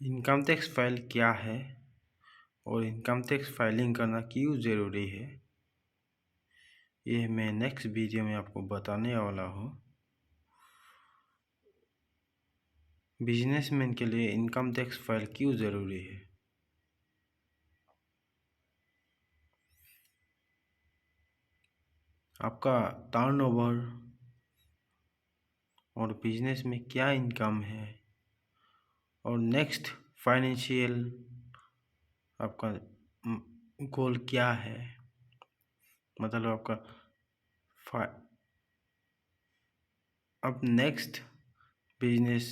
Income tax file क्या है और इनकम टैक्स फाइलिंग करना क्यों ज़रूरी है, ये मैं नेक्स्ट वीडियो में आपको बताने वाला हूँ। बिजनेसमैन के लिए इनकम टैक्स फाइल क्यों ज़रूरी है। आपका टर्नओवर और बिजनेस में क्या इनकम है और नेक्स्ट फाइनेंशियल आपका गोल क्या है, मतलब आपका अब नेक्स्ट बिजनेस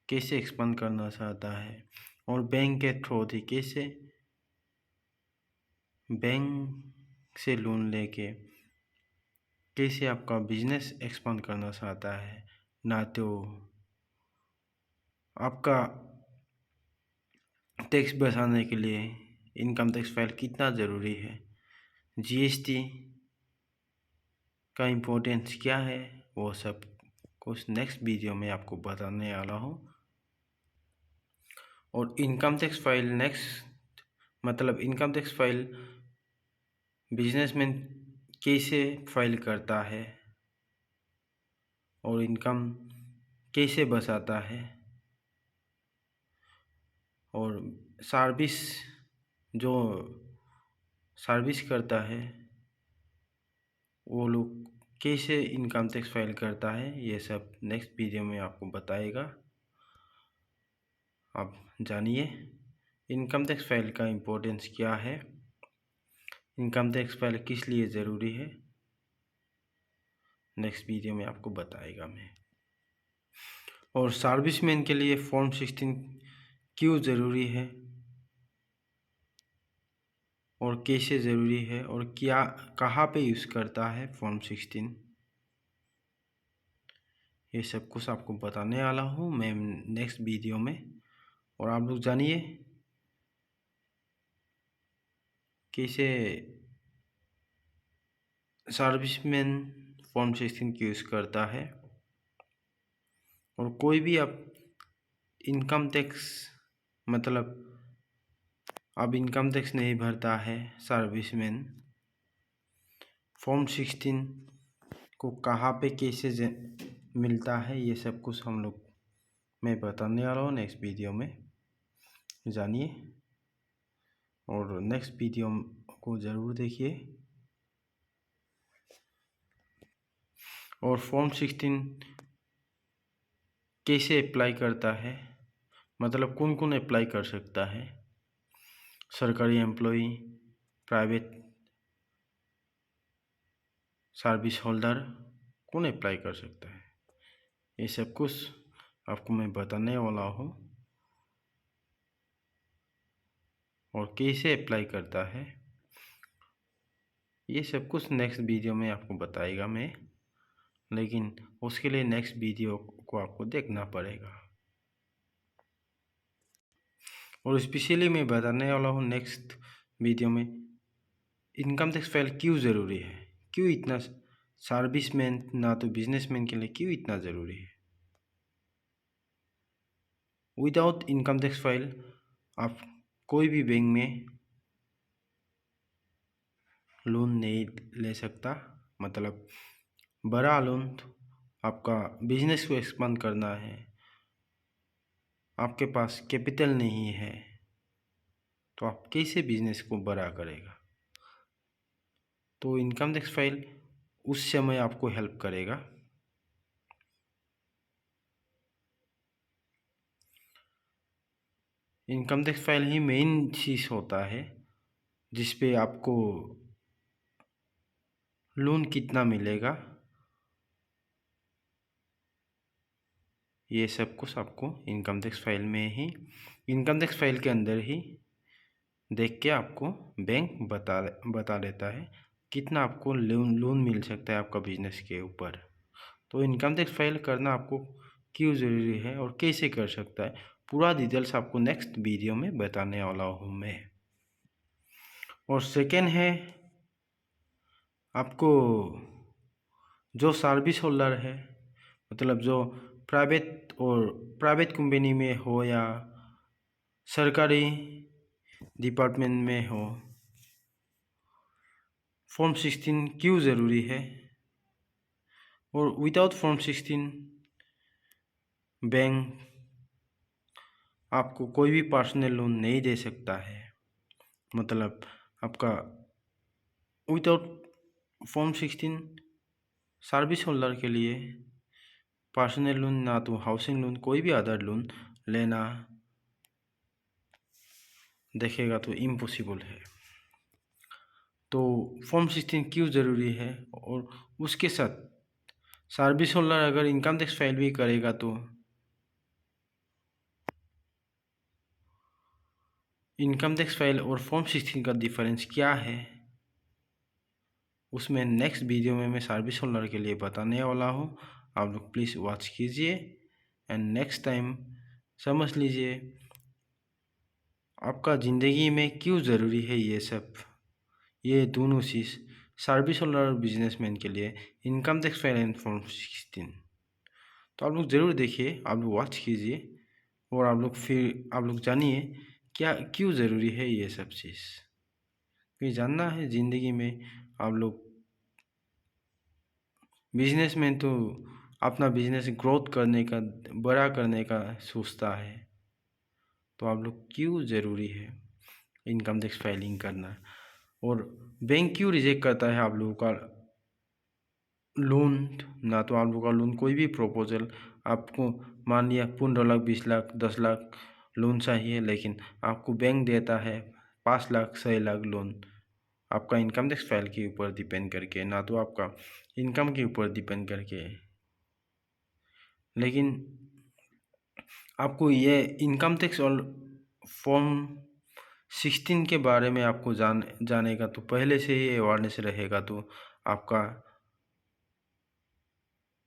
कैसे एक्सपांड करना चाहता है और बैंक के थ्रू ही कैसे बैंक से लोन लेके कैसे आपका बिजनेस एक्सपांड करना चाहता है, ना तो आपका टैक्स बचाने के लिए इनकम टैक्स फाइल कितना ज़रूरी है, जीएसटी का इम्पोर्टेंस क्या है, वो सब कुछ नेक्स्ट वीडियो में आपको बताने वाला हूँ। और इनकम टैक्स फाइल नेक्स्ट मतलब इनकम टैक्स फाइल बिजनेसमैन कैसे फाइल करता है और इनकम कैसे बचाता है और जो सर्विस करता है वो लोग कैसे इनकम टैक्स फाइल करता है, ये सब नेक्स्ट वीडियो में आपको बताएगा। आप जानिए इनकम टैक्स फाइल का इम्पोर्टेंस क्या है, इनकम टैक्स फाइल किस लिए ज़रूरी है, नेक्स्ट वीडियो में आपको बताएगा मैं। और सर्विसमैन के लिए फॉर्म 16 क्यों ज़रूरी है और कैसे ज़रूरी है और क्या कहाँ पे यूज़ करता है फॉर्म 16, ये सब कुछ आपको बताने वाला हूँ मैं नेक्स्ट वीडियो में। और आप लोग जानिए कैसे सर्विसमैन फॉर्म 16 की यूज़ करता है और कोई भी आप इनकम टैक्स मतलब अब इनकम टैक्स नहीं भरता है सर्विसमैन, फॉर्म 16 को कहाँ पे कैसे मिलता है, ये सब कुछ हम लोग मैं बताने वाला हूँ नेक्स्ट वीडियो में, जानिए। और नेक्स्ट वीडियो को ज़रूर देखिए। और फॉर्म 16 कैसे अप्लाई करता है, मतलब कौन कौन अप्लाई कर सकता है, सरकारी एम्प्लॉई, प्राइवेट सर्विस होल्डर, कौन अप्लाई कर सकता है, ये सब कुछ आपको मैं बताने वाला हूँ। और कैसे अप्लाई करता है ये सब कुछ नेक्स्ट वीडियो में आपको बताएगा मैं, लेकिन उसके लिए नेक्स्ट वीडियो को आपको देखना पड़ेगा। और स्पेशली मैं बताने वाला हूँ नेक्स्ट वीडियो में इनकम टैक्स फाइल क्यों ज़रूरी है, क्यों इतना सर्विसमैन ना तो बिजनेसमैन के लिए क्यों इतना ज़रूरी है। विदाउट इनकम टैक्स फाइल आप कोई भी बैंक में लोन नहीं ले सकता, मतलब बड़ा लोन आपका बिजनेस को एक्सपांड करना है, आपके पास कैपिटल नहीं है तो आप कैसे बिजनेस को बड़ा करेगा। तो इनकम टैक्स फाइल उस समय आपको हेल्प करेगा। इनकम टैक्स फाइल ही मेन चीज़ होता है जिस पे आपको लोन कितना मिलेगा, ये सब कुछ आपको इनकम टैक्स फाइल में ही, इनकम टैक्स फाइल के अंदर ही देख के आपको बैंक बता देता है कितना आपको लोन मिल सकता है आपका बिजनेस के ऊपर। तो इनकम टैक्स फाइल करना आपको क्यों ज़रूरी है और कैसे कर सकता है, पूरा डिटेल्स आपको नेक्स्ट वीडियो में बताने वाला हूँ मैं। और सेकेंड है आपको जो सर्विस होल्डर है, मतलब जो प्राइवेट कंपनी में हो या सरकारी डिपार्टमेंट में हो, फॉर्म 16 क्यों ज़रूरी है और विदाउट फॉर्म 16 बैंक आपको कोई भी पर्सनल लोन नहीं दे सकता है। मतलब आपका विदाउट फॉर्म 16 सर्विस होल्डर के लिए पर्सनल लोन, ना तो हाउसिंग लोन, कोई भी अदर लोन लेना देखेगा तो इम्पॉसिबल है। तो फॉर्म 16 क्यों ज़रूरी है, और उसके साथ सर्विस होल्डर अगर इनकम टैक्स फाइल भी करेगा तो इनकम टैक्स फाइल और फॉर्म 16 का डिफरेंस क्या है, उसमें नेक्स्ट वीडियो में मैं सर्विस होल्डर के लिए बताने वाला हूँ। आप लोग प्लीज़ वॉच कीजिए एंड नेक्स्ट टाइम समझ लीजिए आपका ज़िंदगी में क्यों ज़रूरी है ये सब, ये दोनों चीज़ सर्विस होल्डर और बिजनेसमैन के लिए, income tax file and form 16। तो आप लोग ज़रूर देखिए, आप लोग वॉच कीजिए और आप लोग जानिए क्या क्यों ज़रूरी है ये सब चीज़। क्योंकि जानना है ज़िंदगी में, आप लोग बिजनेसमैन तो अपना बिजनेस ग्रोथ करने का, बड़ा करने का सोचता है। तो आप लोग क्यों ज़रूरी है इनकम टैक्स फाइलिंग करना, और बैंक क्यों रिजेक्ट करता है आप लोगों का लोन, ना तो आप लोगों का लोन कोई भी प्रपोजल आपको मान लिया 15 लाख, 20 लाख, 10 लाख लोन चाहिए, लेकिन आपको बैंक देता है 5 लाख, 6 लाख लोन, आपका इनकम टैक्स फाइल के ऊपर डिपेंड करके, ना तो आपका इनकम के ऊपर डिपेंड करके। लेकिन आपको ये इनकम टैक्स और फॉर्म 16 के बारे में आपको जानेगा तो पहले से ही अवेयरनेस रहेगा, तो आपका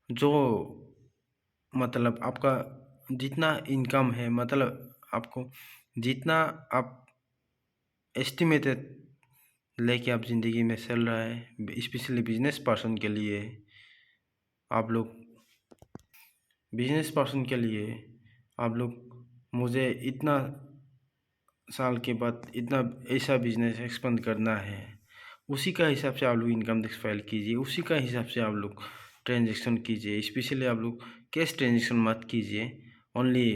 जो मतलब आपका जितना इनकम है, मतलब आपको जितना आप एस्टिमेटेड लेके आप ज़िंदगी में चल रहा है, स्पेशली बिजनेस पर्सन के लिए, आप लोग बिजनेस पर्सन के लिए आप लोग मुझे इतना साल के बाद इतना ऐसा बिजनेस एक्सपेंड करना है, उसी का हिसाब से आप लोग इनकम टैक्स फाइल कीजिए, उसी का हिसाब से आप लोग ट्रांजेक्शन कीजिए। स्पेशली आप लोग कैश ट्रांजेक्शन मत कीजिए, ओनली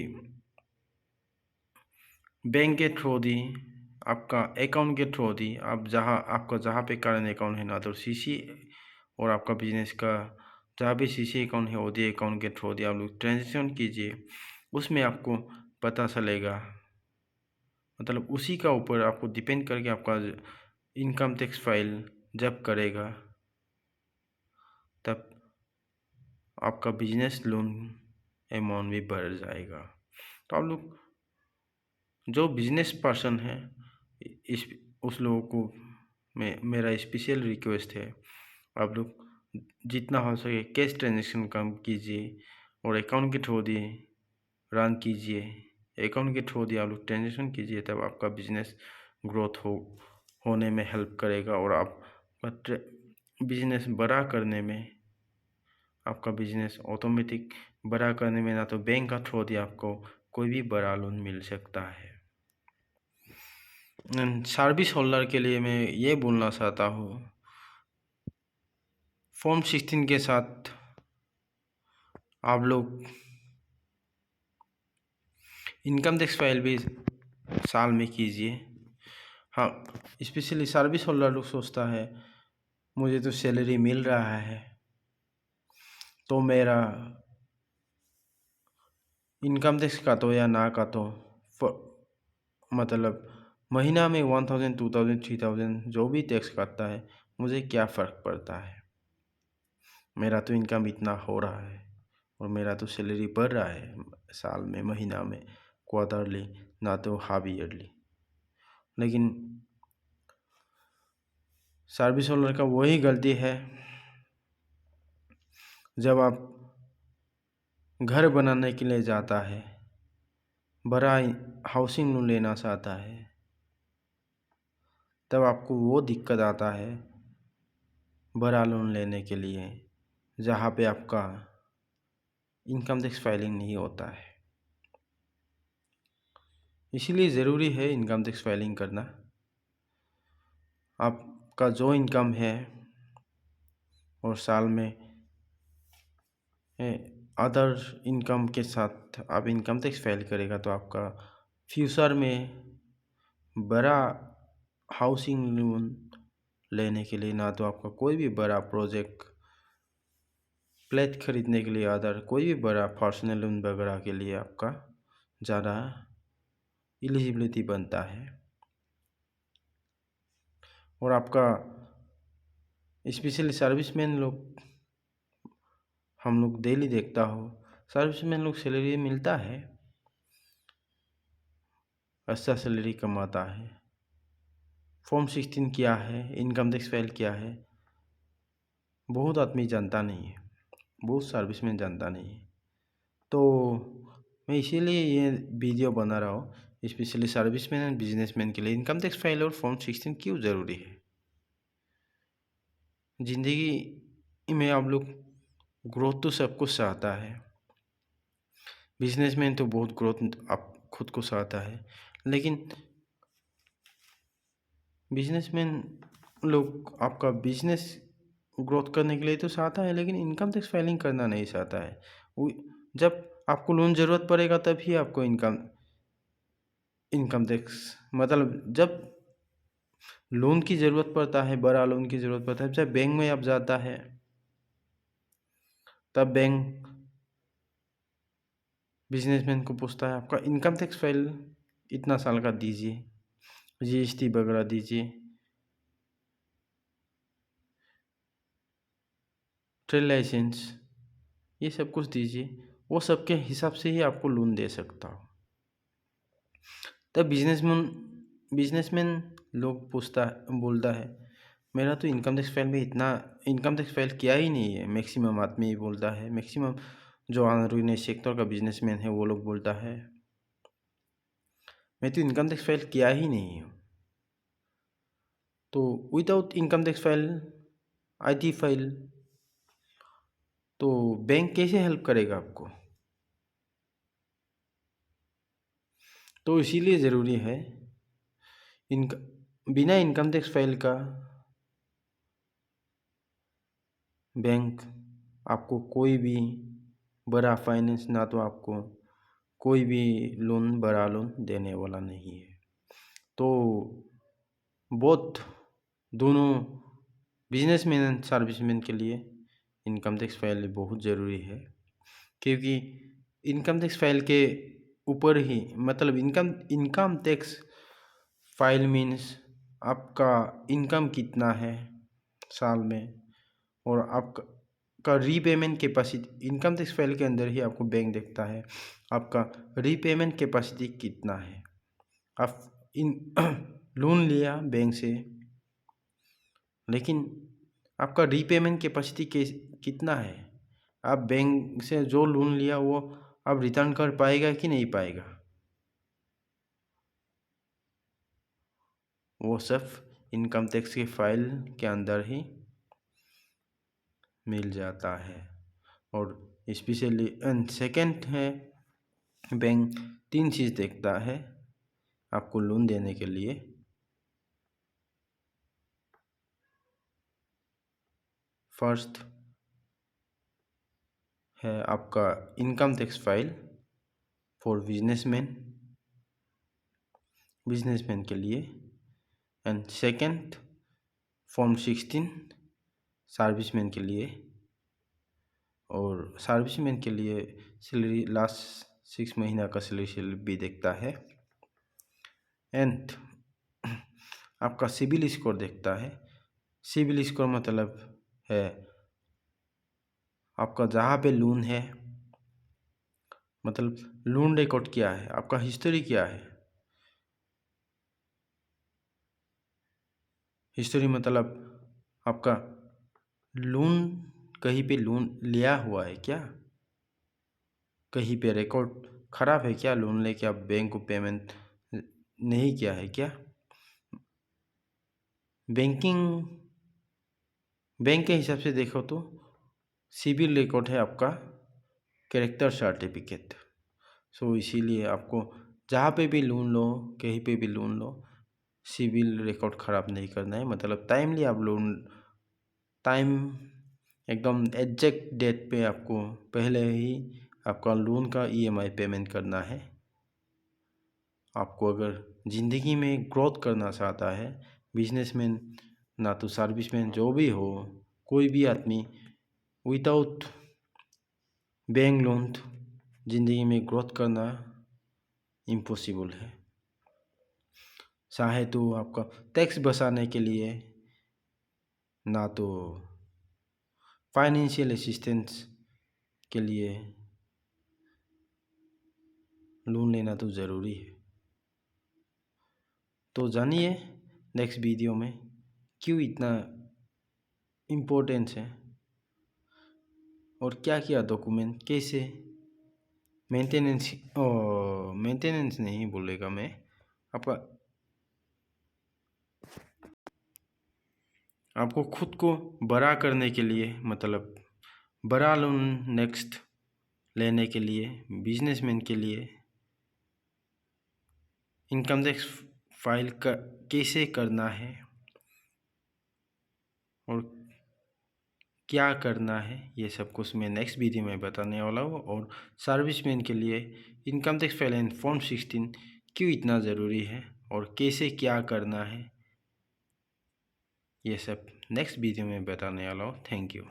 बैंक के थ्रू दी, आपका अकाउंट के थ्रू दी, आप आपका जहाँ पे करंट अकाउंट है, ना तो सीसी और आपका बिजनेस का जहाँ भी सीसी अकाउंट है, ओडी अकाउंट के थ्रू दी आप लोग ट्रांजेक्शन कीजिए। उसमें आपको पता चलेगा, मतलब उसी का ऊपर आपको डिपेंड करके आपका इनकम टैक्स फाइल जब करेगा तब आपका बिजनेस लोन अमाउंट भी बढ़ जाएगा। तो आप लोग जो बिजनेस पर्सन है, इस उस लोगों को मेरा स्पेशल रिक्वेस्ट है, आप लोग जितना हो सके कैश ट्रांजेक्शन कम कीजिए और अकाउंट के थ्रू दी रन कीजिए। अकाउंट के थ्रू दी आप लोग ट्रांजेक्शन कीजिए, तब आपका बिजनेस ग्रोथ होने में हेल्प करेगा, और आपका बिजनेस बड़ा करने में, आपका बिजनेस ऑटोमेटिक बड़ा करने में, ना तो बैंक का थ्रू दी आपको कोई भी बड़ा लोन मिल सकता है। सर्विस होल्डर के लिए मैं ये बोलना चाहता हूँ, फॉर्म 16 के साथ आप लोग इनकम टैक्स फाइल भी साल में कीजिए। हाँ, स्पेशली सर्विस होल्डर लोग सोचता है मुझे तो सैलरी मिल रहा है तो मेरा इनकम टैक्स काटो या ना काटो, मतलब महीना में 1000, 2000, 3000 जो भी टैक्स काटता है, मुझे क्या फ़र्क पड़ता है, मेरा तो इनकम इतना हो रहा है और मेरा तो सैलरी बढ़ रहा है साल में, महीना में, क्वार्टरली, ना तो हाफ ईयरली। लेकिन सर्विस होल्डर का वही गलती है, जब आप घर बनाने के लिए जाता है, बड़ा हाउसिंग लोन लेना चाहता है, तब आपको वो दिक्कत आता है बड़ा लोन लेने के लिए, जहाँ पे आपका इनकम टैक्स फाइलिंग नहीं होता है। इसीलिए ज़रूरी है इनकम टैक्स फाइलिंग करना। आपका जो इनकम है और साल में अदर इनकम के साथ आप इनकम टैक्स फाइल करेगा तो आपका फ्यूचर में बड़ा हाउसिंग लोन लेने के लिए, ना तो आपका कोई भी बड़ा प्रोजेक्ट फ्लैट खरीदने के लिए, अदर कोई भी बड़ा पर्सनल लोन वगैरह के लिए आपका ज़्यादा एलिजिबिलिटी बनता है। और आपका स्पेशली सर्विसमैन लोग, हम लोग डेली देखता हो सर्विसमैन लोग सैलरी मिलता है, अच्छा सैलरी कमाता है। फॉर्म 16 क्या है, इनकम टैक्स फाइल क्या है, बहुत आदमी जानता नहीं है, बहुत सर्विसमैन जानता नहीं है। तो मैं इसीलिए ये वीडियो बना रहा हूँ, स्पेशली सर्विसमैन एंड बिजनेसमैन के लिए इनकम टैक्स फाइल और फॉर्म 16 क्यों ज़रूरी है। ज़िंदगी में आप लोग ग्रोथ तो सब कुछ चाहता है, बिजनेसमैन तो बहुत ग्रोथ आप खुद को चाहता है, लेकिन बिजनेसमैन लोग आपका बिजनेस ग्रोथ करने के लिए तो चाहता है, लेकिन इनकम टैक्स फाइलिंग करना नहीं चाहता है। वो जब आपको लोन ज़रूरत पड़ेगा तभी आपको इनकम टैक्स, मतलब जब लोन की ज़रूरत पड़ता है, बड़ा लोन की ज़रूरत पड़ता है, जब बैंक में आप जाता है तब बैंक बिजनेसमैन को पूछता है आपका इनकम टैक्स फाइल इतना साल का दीजिए, जीएसटी वगैरह दीजिए, ट्रेड लाइसेंस, ये सब कुछ दीजिए, वो सब के हिसाब से ही आपको लोन दे सकता हो। तब बिजनेसमैन लोग बोलता है मेरा तो इनकम टैक्स फाइल में इतना इनकम टैक्स फाइल किया ही नहीं है। मैक्सिमम आदमी बोलता है, मैक्सिमम जो ऑनरप्रेन्योर सेक्टर का बिजनेसमैन है वो लोग बोलता है मैं तो इनकम टैक्स फाइल किया ही नहीं हूँ। तो without income tax file, IT file, तो बैंक कैसे हेल्प करेगा आपको। तो इसीलिए ज़रूरी है बिना इनकम टैक्स फाइल का बैंक आपको कोई भी बड़ा फाइनेंस, ना तो आपको कोई भी लोन, बड़ा लोन देने वाला नहीं है। तो बोथ दोनों बिजनेसमैन एंड सर्विसमैन के लिए इनकम टैक्स फाइल बहुत ज़रूरी है, क्योंकि इनकम टैक्स फाइल के ऊपर ही, मतलब इनकम टैक्स फाइल मीन्स आपका इनकम कितना है साल में, और आपका repayment capacity, income tax file के अंदर ही आपको बैंक देखता है आपका रीपेमेंट कैपेसिटी कितना है। आप लोन लिया बैंक से, लेकिन आपका रीपेमेंट कैपेसिटी कितना है, आप बैंक से जो लोन लिया वो आप रिटर्न कर पाएगा कि नहीं पाएगा, वो सब इनकम टैक्स के फाइल के अंदर ही मिल जाता है। और स्पेशली सेकंड है, बैंक 3 चीज़ देखता है आपको लोन देने के लिए। फर्स्ट है आपका income tax file for businessman के लिए, एंड सेकंड फॉर्म 16 सर्विसमैन के लिए, और सर्विसमैन के लिए सैलरी लास्ट 6 महीना का सैलरी भी देखता है, एंड आपका सिबिल स्कोर देखता है। सिबिल स्कोर मतलब है आपका जहाँ पे लोन है, मतलब लोन रिकॉर्ड क्या है, आपका हिस्ट्री क्या है। हिस्ट्री मतलब आपका लोन कहीं पे लोन लिया हुआ है क्या, कहीं पे रिकॉर्ड खराब है क्या, लोन लेके आप बैंक को पेमेंट नहीं किया है क्या। बैंक के हिसाब से देखो तो सिबिल रिकॉर्ड है आपका कैरेक्टर सर्टिफिकेट। सो इसीलिए आपको जहाँ पे भी लोन लो, कहीं पे भी लोन लो, सिविल रिकॉर्ड ख़राब नहीं करना है। मतलब टाइमली आप लोन, टाइम एकदम एग्जैक्ट डेट पे आपको पहले ही आपका लोन का EMI पेमेंट करना है। आपको अगर ज़िंदगी में ग्रोथ करना चाहता है, बिजनेसमैन ना तो सर्विसमैन जो भी हो, कोई भी आदमी विदाउट बैंक लोन ज़िंदगी में ग्रोथ करना इम्पॉसिबल है। चाहे तो आपका टैक्स बचाने के लिए, ना तो फाइनेंशियल असिस्टेंस के लिए लोन लेना तो ज़रूरी है। तो जानिए नेक्स्ट वीडियो में क्यों इतना इम्पोर्टेंस है और क्या क्या डॉक्यूमेंट कैसे मेंटेनेंस नहीं बोलेगा मैं, आपको खुद को बड़ा करने के लिए, मतलब बड़ा लोन नेक्स्ट लेने के लिए, बिजनेसमैन के लिए इनकम टैक्स फाइल कैसे करना है और क्या करना है, ये सब कुछ मैं नेक्स्ट वीडियो में बताने वाला हूँ। और सर्विसमैन के लिए income tax file and form 16 क्यों इतना ज़रूरी है और कैसे क्या करना है, ये सब नेक्स्ट वीडियो में बताने वाला हूँ। Thank you.